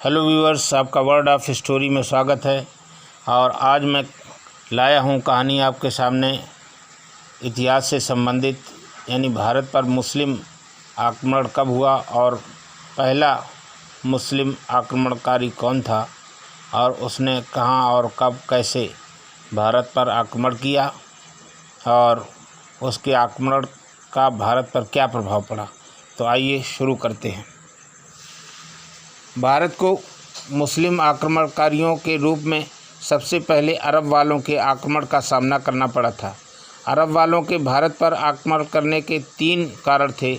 Hello viewers, आपका word of story में स्वागत है। और आज मैं लाया हूँ कहानी आपके सामने इतिहास से संबंधित, यानी भारत पर मुस्लिम आक्रमण कब हुआ और पहला मुस्लिम आक्रमणकारी कौन था और उसने कहाँ और कब कैसे भारत पर आक्रमण किया और उसके आक्रमण का भारत पर क्या प्रभाव पड़ा। तो आइए शुरू करते हैं। भारत को मुस्लिम आक्रमणकारियों के रूप में सबसे पहले अरब वालों के आक्रमण का सामना करना पड़ा था। अरब वालों के भारत पर आक्रमण करने के 3 कारण थे।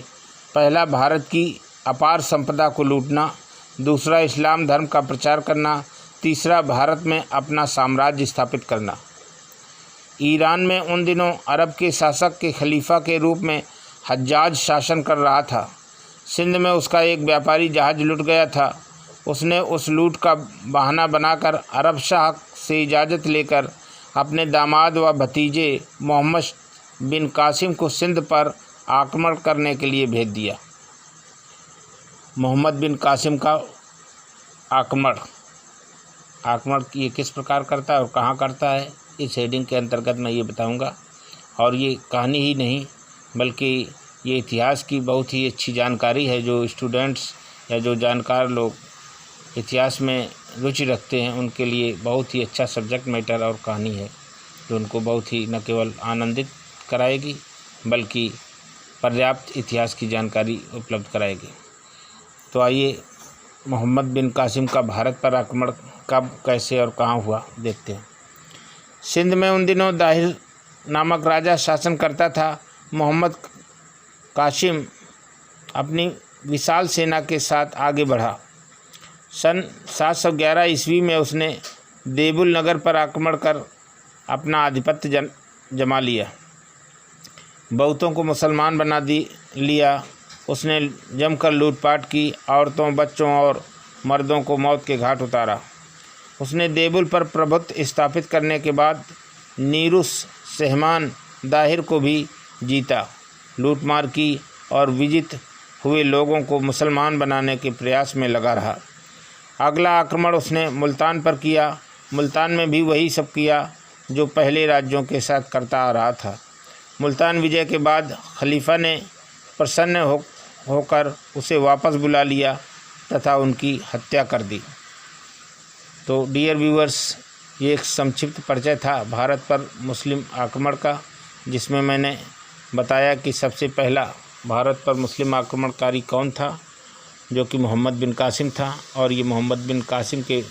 पहला, भारत की अपार संपदा को लूटना। दूसरा, इस्लाम धर्म का प्रचार करना। तीसरा, भारत में अपना साम्राज्य स्थापित करना। ईरान में उन दिनों अरब के शासक के खलीफा के रूप में हज्जाज शासन कर रहा था। सिंध में उसका एक व्यापारी जहाज़ लुट गया था। उसने उस लूट का बहाना बनाकर अरब शाह से इजाज़त लेकर अपने दामाद व भतीजे मोहम्मद बिन कासिम को सिंध पर आक्रमण करने के लिए भेज दिया। मोहम्मद बिन कासिम का आक्रमण ये किस प्रकार करता है और कहाँ करता है, इस हेडिंग के अंतर्गत मैं ये बताऊंगा। और ये कहानी ही नहीं बल्कि ये इतिहास की बहुत ही अच्छी जानकारी है। जो स्टूडेंट्स या जो जानकार लोग इतिहास में रुचि रखते हैं उनके लिए बहुत ही अच्छा सब्जेक्ट मैटर और कहानी है, जो उनको बहुत ही न केवल आनंदित कराएगी बल्कि पर्याप्त इतिहास की जानकारी उपलब्ध कराएगी। तो आइए मोहम्मद बिन कासिम का भारत पर आक्रमण कब, कैसे और कहाँ हुआ देखते हैं। सिंध में उन दिनों दाहिर नामक राजा शासन करता था। मोहम्मद कासिम अपनी विशाल सेना के साथ आगे बढ़ा। सन 711 ईस्वी में उसने देबुल नगर पर आक्रमण कर अपना आधिपत्य जमा लिया। बहुतों को मुसलमान बना लिया। उसने जमकर लूटपाट की, औरतों, बच्चों और मर्दों को मौत के घाट उतारा। उसने देबुल पर प्रभुत्व स्थापित करने के बाद नीरुस सहमान दाहिर को भी जीता, लूटमार की और विजित हुए लोगों को मुसलमान बनाने के प्रयास में लगा रहा। अगला आक्रमण उसने मुल्तान पर किया। मुल्तान में भी वही सब किया जो पहले राज्यों के साथ करता आ रहा था। मुल्तान विजय के बाद खलीफा ने प्रसन्न होकर उसे वापस बुला लिया तथा उनकी हत्या कर दी। तो डियर व्यूअर्स, ये एक संक्षिप्त परिचय था भारत पर मुस्लिम आक्रमण का, जिसमें मैंने बताया कि सबसे पहला भारत पर मुस्लिम आक्रमणकारी कौन था, जो कि मोहम्मद बिन कासिम था। और ये मोहम्मद बिन कासिम के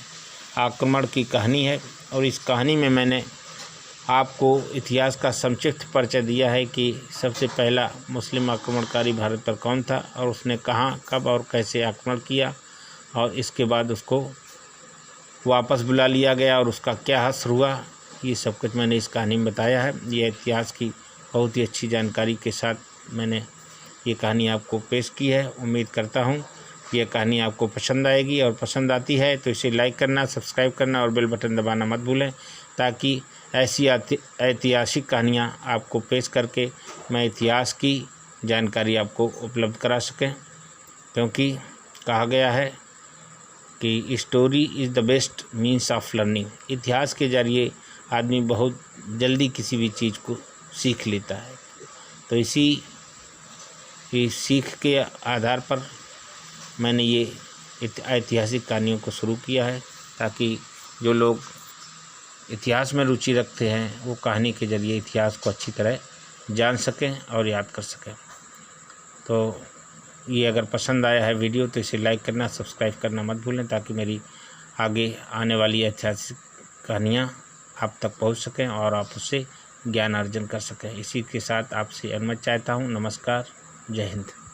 आक्रमण की कहानी है। और इस कहानी में मैंने आपको इतिहास का संक्षिप्त परिचय दिया है कि सबसे पहला मुस्लिम आक्रमणकारी भारत पर कौन था और उसने कहाँ, कब और कैसे आक्रमण किया और इसके बाद उसको वापस बुला लिया गया और उसका क्या हश्र हुआ। ये सब कुछ मैंने इस कहानी में बताया है। ये इतिहास की बहुत ही अच्छी जानकारी के साथ मैंने ये कहानी आपको पेश की है। उम्मीद करता हूँ यह कहानी आपको पसंद आएगी, और पसंद आती है तो इसे लाइक करना, सब्सक्राइब करना और बेल बटन दबाना मत भूलें, ताकि ऐसी ऐतिहासिक कहानियाँ आपको पेश करके मैं इतिहास की जानकारी आपको उपलब्ध करा सकें। क्योंकि कहा गया है कि story is the best means of learning. इतिहास के ज़रिए आदमी बहुत जल्दी किसी भी चीज़ को सीख लेता है। तो इसी सीख के आधार पर मैंने ये ऐतिहासिक कहानियों को शुरू किया है, ताकि जो लोग इतिहास में रुचि रखते हैं वो कहानी के ज़रिए इतिहास को अच्छी तरह जान सकें और याद कर सकें। तो ये अगर पसंद आया है वीडियो तो इसे लाइक करना, सब्सक्राइब करना मत भूलें, ताकि मेरी आगे आने वाली ऐतिहासिक कहानियाँ आप तक पहुंच सकें और आप उससे ज्ञान अर्जन कर सकें। इसी के साथ आपसे अनुमति चाहता हूं। नमस्कार, जय हिंद।